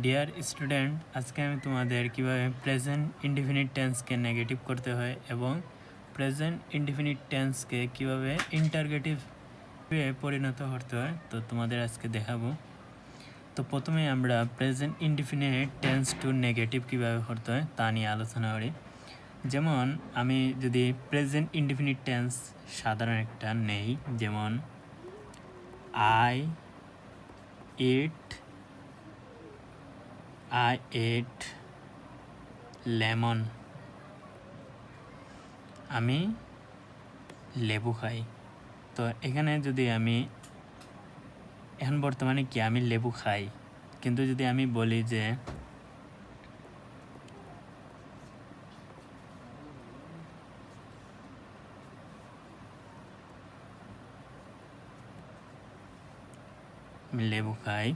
Dear student, আজকে আমি তোমাদের কীভাবে প্রেজেন্ট ইনডিফিনিট টেন্সকে নেগেটিভ করতে হয় এবং প্রেজেন্ট ইনডিফিনিট টেন্সকে কীভাবে ইন্টারগেটিভে পরিণত করতে হয় তো তোমাদের আজকে দেখাবো। তো প্রথমে আমরা present indefinite tends to negative কীভাবে করতে হয় তা নিয়ে আলোচনা করি। যেমন আমি যদি প্রেজেন্ট ইনডিফিনিট টেন্স সাধারণ একটা নেই, যেমন I ate লেমন, আমি লেবু খাই। তো এখানে যদি আমি এখন বর্তমানে কি আমি লেবু খাই, কিন্তু যদি আমি বলি যে আমি লেবু খাই,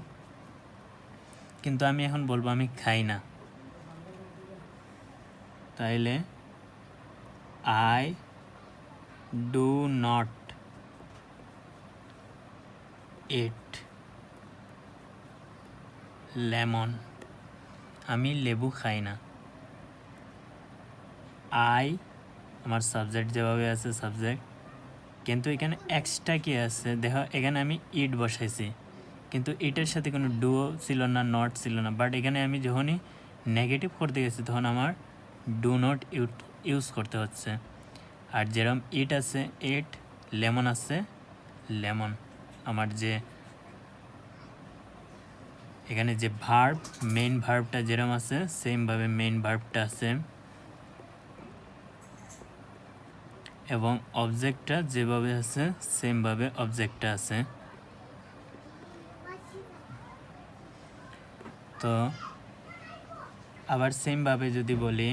কিন্তু আমি এখন বলবো আমি খাই না, তাইলে I do not eat lemon, আমি লেবু খাই না। I আমার সাবজেক্ট যেভাবে আছে সাবজেক্ট, কিন্তু এখানে এক্সট্রা কি আছে দেখো, এখানে আমি ইট বসাইছি, কিন্তু ইটের সাথে কোনো ডু ছিল না, নট ছিল না। বাট এখানে আমি যখনই নেগেটিভ করতে গেছি তখন আমার ডু নট ইউজ করতে হচ্ছে। আর যেরকম ইট আছে ইট, লেমন আছে লেমন, আমার যে এখানে যে ভার্ব, মেইন ভার্বটা যেরকম আছে সেমভাবে মেইন ভার্বটা আছে, এবং অবজেক্টটা যেভাবে আছে সেমভাবে অবজেক্টটা আছে। তো আবার সেমভাবে যদি বলি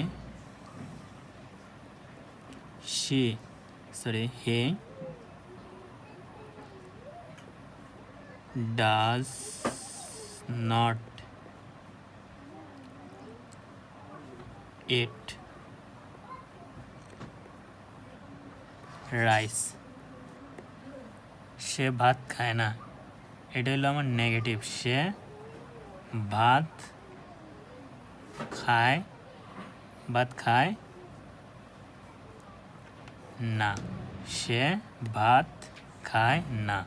he does not eat rice, সে ভাত খায় না। এটা হলো আমার নেগেটিভ। সে ভাত খায় না, সে ভাত খায় না।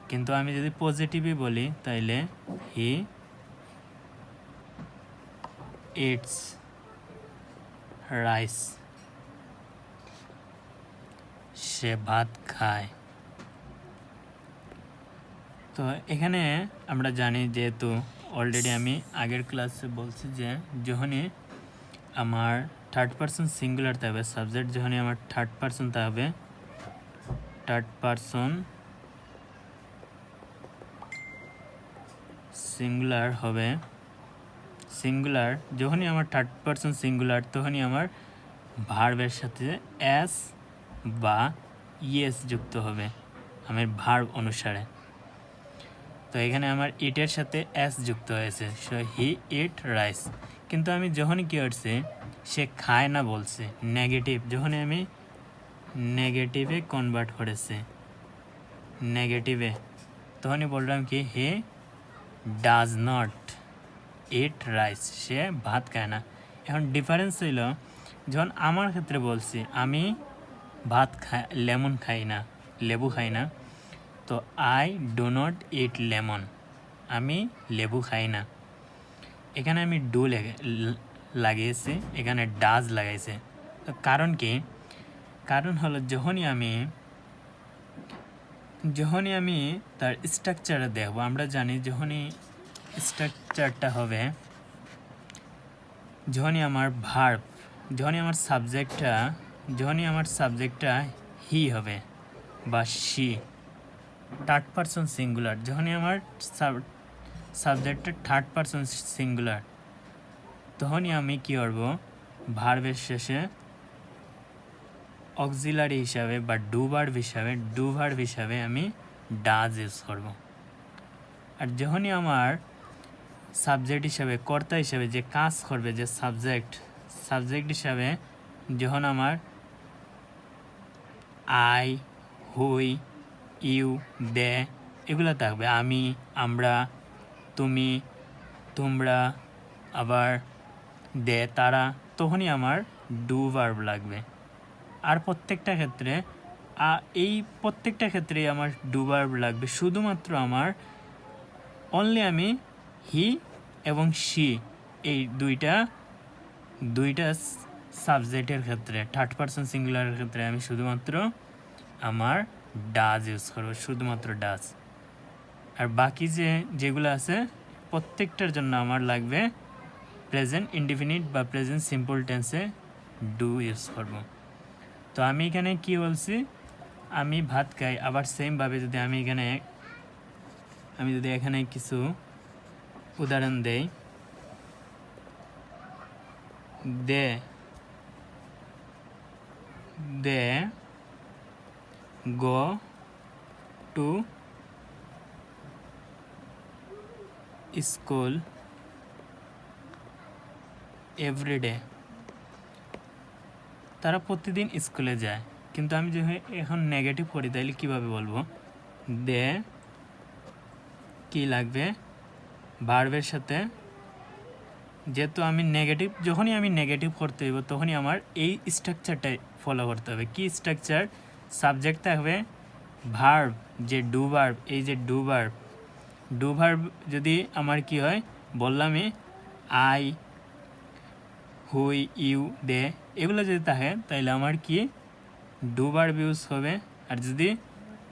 কিন্তু আমি যদি পজিটিভই বলি তাইলে হি ইটস রাইস, সে ভাত খায়। তো এখানে আমরা জানি, যেহেতু অলরেডি আমি আগের ক্লাসে বলছি যে যখনই আমার থার্ড পারসন সিঙ্গুলার থাকবে, সাবজেক্ট যখনই আমার থার্ড পারসন থাকবে, থার্ড পারসন সিঙ্গুলার হবে, সিঙ্গুলার যখনই আমার থার্ড পারসন সিঙ্গুলার তখনই আমার ভার্বের সাথে এস বা ইএস যুক্ত হবে আমার ভার্ব অনুসারে। তো এখানে আমার ইটের সাথে এস যুক্ত হয়েছে, সো হি ইট রাইস। কিন্তু আমি যখনই কী করছি, সে খায় না বলছে, নেগেটিভ, যখনই আমি নেগেটিভে কনভার্ট করেছি, নেগেটিভে, তখনই বললাম কি he does not eat rice, সে ভাত খায় না। এখন ডিফারেন্স হইল, যখন আমার ক্ষেত্রে বলছি আমি লেমন খাই না, লেবু খাই না, তো I do not it lemon, আমি লেবু খাই না। এখানে আমি ডু লাগিয়েছি, এখানে ডাজ লাগাইছে। তো কারণ কি? কারণ হলো যখনই আমি তার স্ট্রাকচারে দেখব, আমরা জানি যখনই স্ট্রাকচারটা হবে, যখনই আমার ভার্ব, যখনই আমার সাবজেক্টটা হি হবে বা শি, থার্ড পারসন সিঙ্গুলার, যখনই আমার সাবজেক্টটা থার্ড পারসন সিঙ্গুলার, তখনই আমি কী করব, ভার্বের শেষে অক্সিলারি হিসাবে বা ডু ভার্ব হিসাবে আমি ডাজ ইউজ করব। আর যখনই আমার সাবজেক্ট হিসাবে, কর্তা হিসাবে যে কাজ করবে, যে সাবজেক্ট হিসাবে যখন আমার আই, হুই, ইউ, দে এগুলো থাকবে, আমি, আমরা, তুমি, তোমরা, আবার দে, তারা, তখনই আমার ডু ভার্ব লাগবে। আর প্রত্যেকটা ক্ষেত্রে এই প্রত্যেকটা ক্ষেত্রেই আমার ডু ভার্ব লাগবে, শুধুমাত্র আমার আমি হি এবং শি এই দুইটা সাবজেক্টের ক্ষেত্রে, থার্ড পারসন সিঙ্গুলারের ক্ষেত্রে আমি শুধুমাত্র আমার ডাজ ইউজ করবো, শুধুমাত্র ডাজ। আর বাকি যেগুলো আছে প্রত্যেকটার জন্য আমার লাগবে প্রেজেন্ট ইনডিফিনিট বা প্রেজেন্ট সিম্পল টেন্সে ডু ইউজ করব। তো আমি এখানে কি বলছি, আমি ভাত খাই। আবার সেমভাবে যদি আমি যদি এখানে কিছু উদাহরণ দেই, দে গো টু স্কুল এভরিডে, তারা প্রতিদিন স্কুলে যায়। কিন্তু আমি যদি এখন নেগেটিভ করি তাহলে কীভাবে বলবো, দে কি লাগবে, ভার্বের সাথে, যেহেতু আমি নেগেটিভ, যখনই আমি নেগেটিভ করতে হইব তখনই আমার এই স্ট্রাকচারটাই ফলো করতে হবে। কি স্ট্রাকচার? সাবজেক্ট থাকবে, ভার্ব যে ডু ভার্ব, এই যে ডু ভার্ব যদি আমার কি হয় বললামই, আই, হুই, ইউ, দে এগুলো যদি থাকে তাহলে আমার কি ডু ভার্ব ইউজ হবে। আর যদি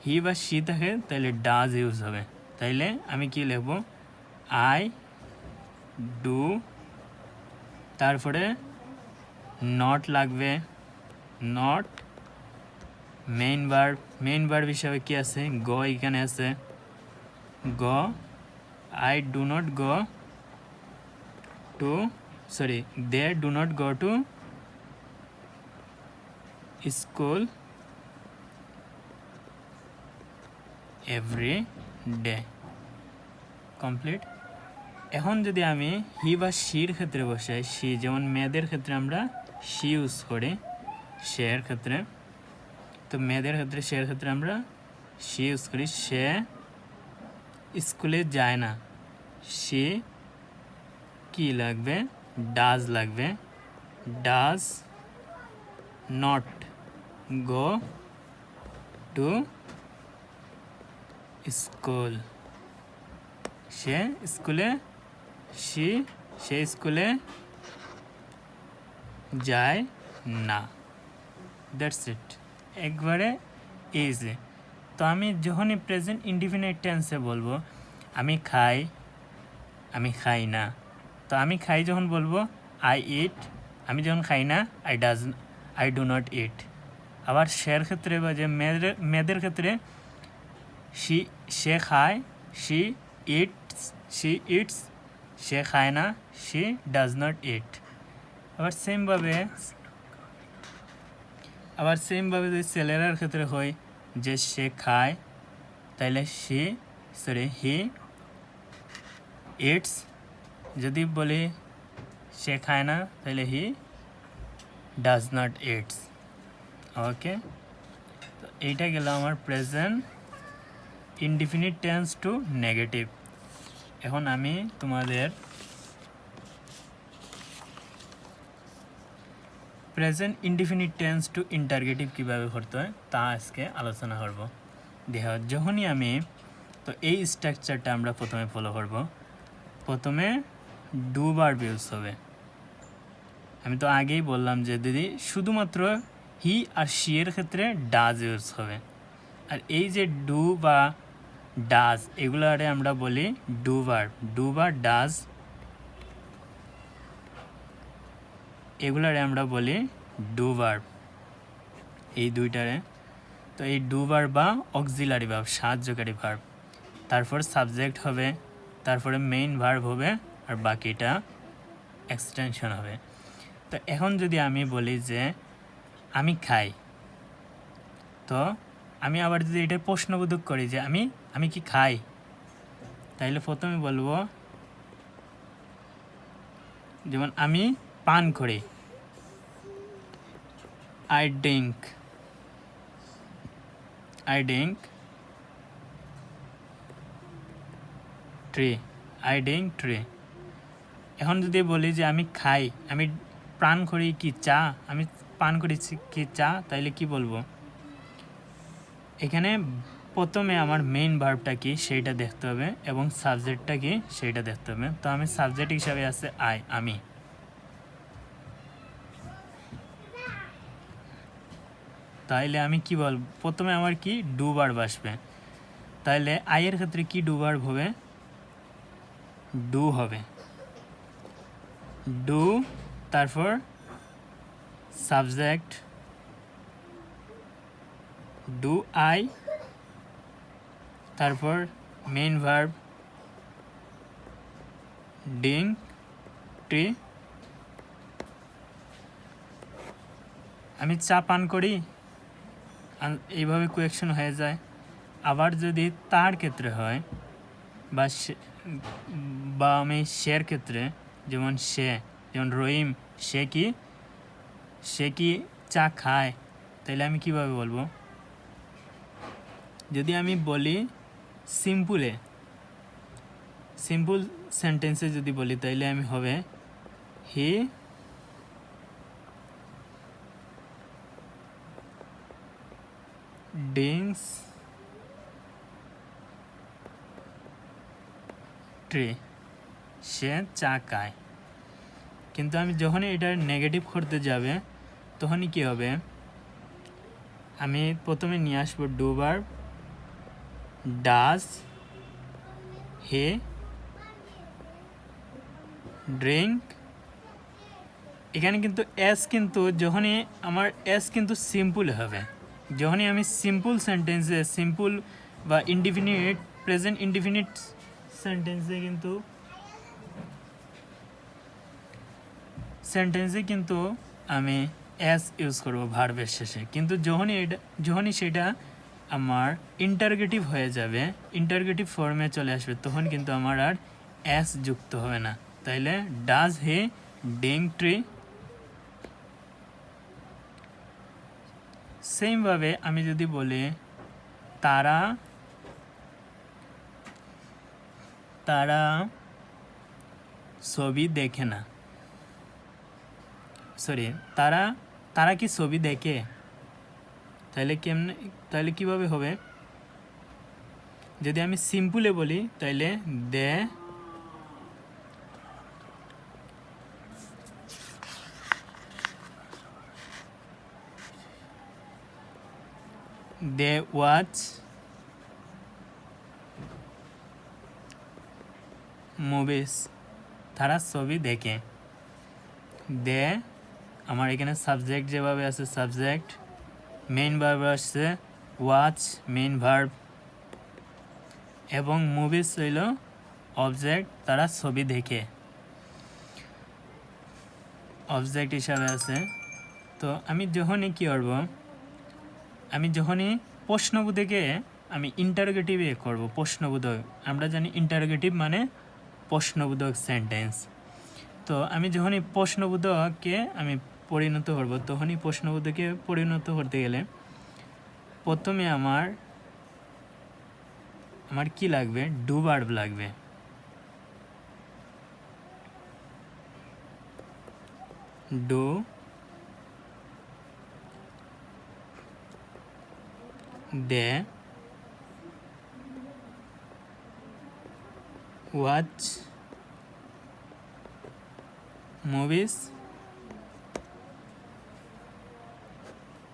হি বা শি থাকে তাহলে ডাজ ইউজ হবে। তাইলে আমি কি লিখব, আই ডু, তারপরে নট লাগবে, নট, মেইন ভার্ব হিসাবে কি আছে, গো এখানে আছে, go, I do not go to, they do not go to school every day. Complete. এখন যদি আমি হি বা শির ক্ষেত্রে বসাই, শি যেমন মেয়েদের ক্ষেত্রে আমরা শি ইউজ করি, শের ক্ষেত্রে, তো মেয়েদের ক্ষেত্রে শের ক্ষেত্রে আমরা শি ইউজ করি। সে স্কুলে যায় না, শি কি লাগবে, ডাজ লাগবে, does not go to school, সে স্কুলে যায় না। দ্যাটস ইট, একবারে ইজি। তো আমি যখনই প্রেজেন্ট ইনডিফিনিট টেন্সে বলবো আমি খাই না, তো আমি খাই যখন বলবো আই ইট, আমি যখন খাই না আই ডু নট ইট। আবার শের ক্ষেত্রে বা যে মেয়েদের ক্ষেত্রে সে খায়, শি ইটস, সে খায় না, শি ডাজ নট ইট। আবার সেমভাবে যদি ছেলেরার ক্ষেত্রে হয় যে সে খায়, তাইলে হি ইটস, যদি বলি সে খায় না তাহলে হি ডাজ নট ইটস। ওকে, তো এইটা গেল আমার present indefinite tends to negative. এখন আমি তোমাদের present indefinite tends to interrogative কীভাবে করতে হয় তা আজকে আলোচনা করব। যখনই আমি, তো এই স্ট্রাকচারটা আমরা প্রথমে ফলো করব। প্রথমে ডু ভার্ব ইউজ হবে। আমি তো আগেই বললাম যে দিদি শুধুমাত্র হি আর শি এর ক্ষেত্রে ডাজ ইউজ হবে। আর এই যে ডু বা ডাজ এগুলারে আমরা বলি ডু বা ডাজ, এগুলারে আমরা বলি ডু ভার্ব, এই দুইটারে। তো এই ডু ভার্ব বা অক্সিলারি ভার্ব, সাহায্যকারী ভার্ব, তারপর সাবজেক্ট হবে, তারপরে মেইন ভার্ব হবে, আর বাকিটা এক্সটেনশন হবে। তো এখন যদি আমি বলি যে আমি খাই, তো আমি আবার যদি এটা প্রশ্নবোধক করি যে আমি কি খাই, তাইলে প্রথমে বলবো, যেমন আমি পান করি, আই ড্রিঙ্ক ট্রি, এখন যদি বলি যে আমি খাই, আমি পান করি কি চা, আমি পান করি কি চা, তাইলে কি বলবো? এখানে প্রথমে আমার মেইন ভার্বটা কি সেইটা দেখতে হবে এবং সাবজেক্টটা কি সেইটা দেখতে হবে। তো আমি সাবজেক্ট হিসাবে আছে আমি। তাইলে আমি কি বলবো? প্রথমে আমার কি ডু ভার্ব আসবে। তাইলে আইয়ের ক্ষেত্রে কি ডু ভার্ব হবে? ডু হবে। ডু, তারপর সাবজেক্ট ডু আই, তারপর মেইন ভার্ব ডিং ট্রি। আমি চা পান করি, এইভাবে কোয়েকশন হয়ে যায়। আবার যদি তার ক্ষেত্রে হয় বা আমি সের ক্ষেত্রে, যেমন রহিম সে কি চা খায়, তাহলে আমি কিভাবে বলবো? যদি আমি বলি সিম্পল সেন্টেন্সে যদি বলি, তাইলে আমি হবে হি ডিংস ট্রি, সে চা খায়। কিন্তু আমি যখনই এটা নেগেটিভ করতে যাবে, তখনই কি হবে? আমি প্রথমে নিয়ে আসবো do verb does he drink. এখানে কিন্তু এস, কিন্তু যখনই আমার এস কিন্তু সিম্পল হবে, যখনই আমি সিম্পল সেন্টেন্সে, সিম্পল বা ইনডিফিনিট, প্রেজেন্ট ইনডিফিনিট সেন্টেন্সে কিন্তু আমি এস ইউজ করব ভার্বের শেষে। কিন্তু যখনই সেটা আমার ইন্টারগেটিভ হয়ে যাবে, ইন্টারগেটিভ ফর্মে চলে আসবে, তখন কিন্তু আমার আর এস যুক্ত হবে না। তাইলে ডাজ হি ডিং ট্রি। সেমভাবে আমি যদি বলি তারা ছবি দেখে না, তারা কি ছবি দেখে, তাহলে কিভাবে হবে? যদি আমি সিম্পলে বলি, তাইলে দে ওয়াচ মুভিস, তারা ছবি দেখে। দে, আমার এখানে সাবজেক্ট যেভাবে আছে সাবজেক্ট, মেইন ভার্ব আসছে ওয়াচ মেইন ভার্ব, এবং মুভিস হইল অবজেক্ট, তারা ছবি দেখে অবজেক্ট হিসাবে আছে। তো আমি যখনই কি করব, আমি যখনই প্রশ্নবোধকে আমি ইন্টারোগেটিভে করব, প্রশ্নবোধক, আমরা জানি ইন্টারোগেটিভ মানে প্রশ্নবোধক সেন্টেন্স। তো আমি যখনই প্রশ্নবোধককে আমি পরিণত করব, তখনই প্রশ্নবোধকে পরিণত করতে গেলে প্রথমে আমার কি লাগবে? ডু ভার্ব লাগবে। ডু দে ওয়াচ মুভিস,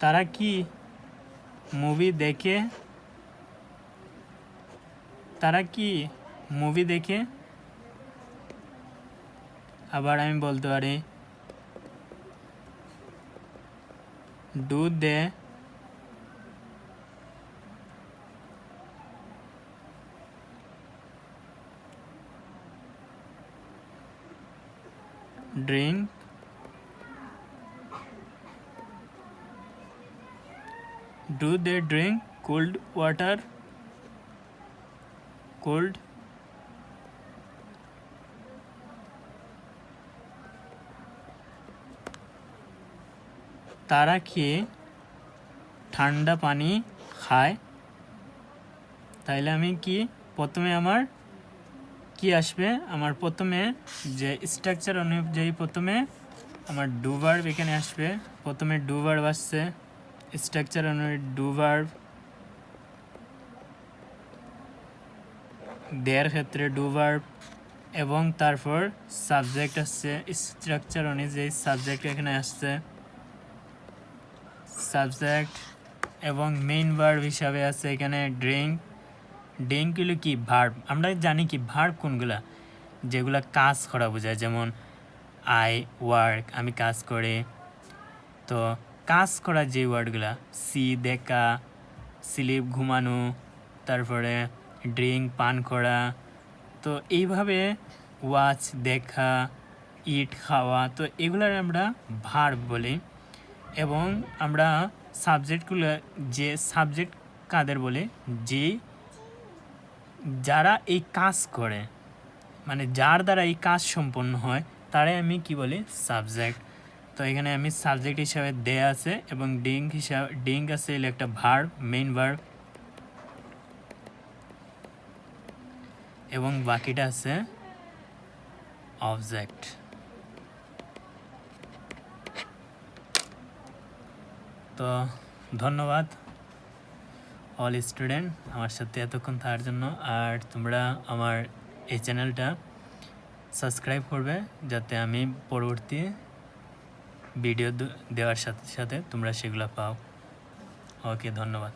তারা কি মুভি দেখে, আবার আমি বলতে পারি do they drink Do they drink cold water? Cold. তারা কি ঠান্ডা পানি খায়? তাইলে আমি কি প্রথমে আমার কি কি আসবে আমার প্রথমে যে স্ট্রাকচার অনুযায়ী প্রথমে আমার ডু ভার্ব এখানে আসবে। প্রথমে ডু ভার্ব আসছে, স্ট্রাকচার অনুযায়ী ডু ভার্ব, দেয়ার ক্ষেত্রে ডু ভার্ব এবং তারপর সাবজেক্ট আসছে, স্ট্রাকচার অনুযায়ী সাবজেক্ট এখানে আসছে, সাবজেক্ট এবং মেইন ভার্ব হিসাবে আছে এখানে ড্রিঙ্ক। ড্রিঙ্ক হলো কি ভার্ব, আমরা জানি কি ভার্ব কোনগুলা, যেগুলা কাজ করা বোঝায়, যেমন আই ওয়ার্ক, আমি কাজ করি। তো কাজ করা যে ওয়ার্ডগুলা, সি দেখা, স্লিপ ঘুমানো, তারপরে ড্রিঙ্ক পান করা, তো এইভাবে ওয়াচ দেখা, ইট খাওয়া, তো এগুলার আমরা ভার্ব বলি। এবং আমরা সাবজেক্টগুলো, যে সাবজেক্ট কাদের বলে, যে যারা এই কাজ করে, মানে যার দ্বারা এই কাজ সম্পন্ন হয় তারাই আমি কি বলি, সাবজেক্ট। তো এখানে আমি সাবজেক্ট হিসাবে দেয়া আছে এবং ডিঙ্ক হিসাবে, ডিঙ্ক আছে এলে একটা ভার্ব, মেইন ভার্ব, এবং বাকিটা আছে অবজেক্ট। তো ধন্যবাদ অল স্টুডেন্ট আমার সাথে এতক্ষণ থাকার জন্য। আর তোমরা আমার এই চ্যানেলটা সাবস্ক্রাইব করবে যাতে আমি পরবর্তী ভিডিও দেওয়ার সাথে সাথে তোমরা সেগুলো পাও। ওকে, ধন্যবাদ।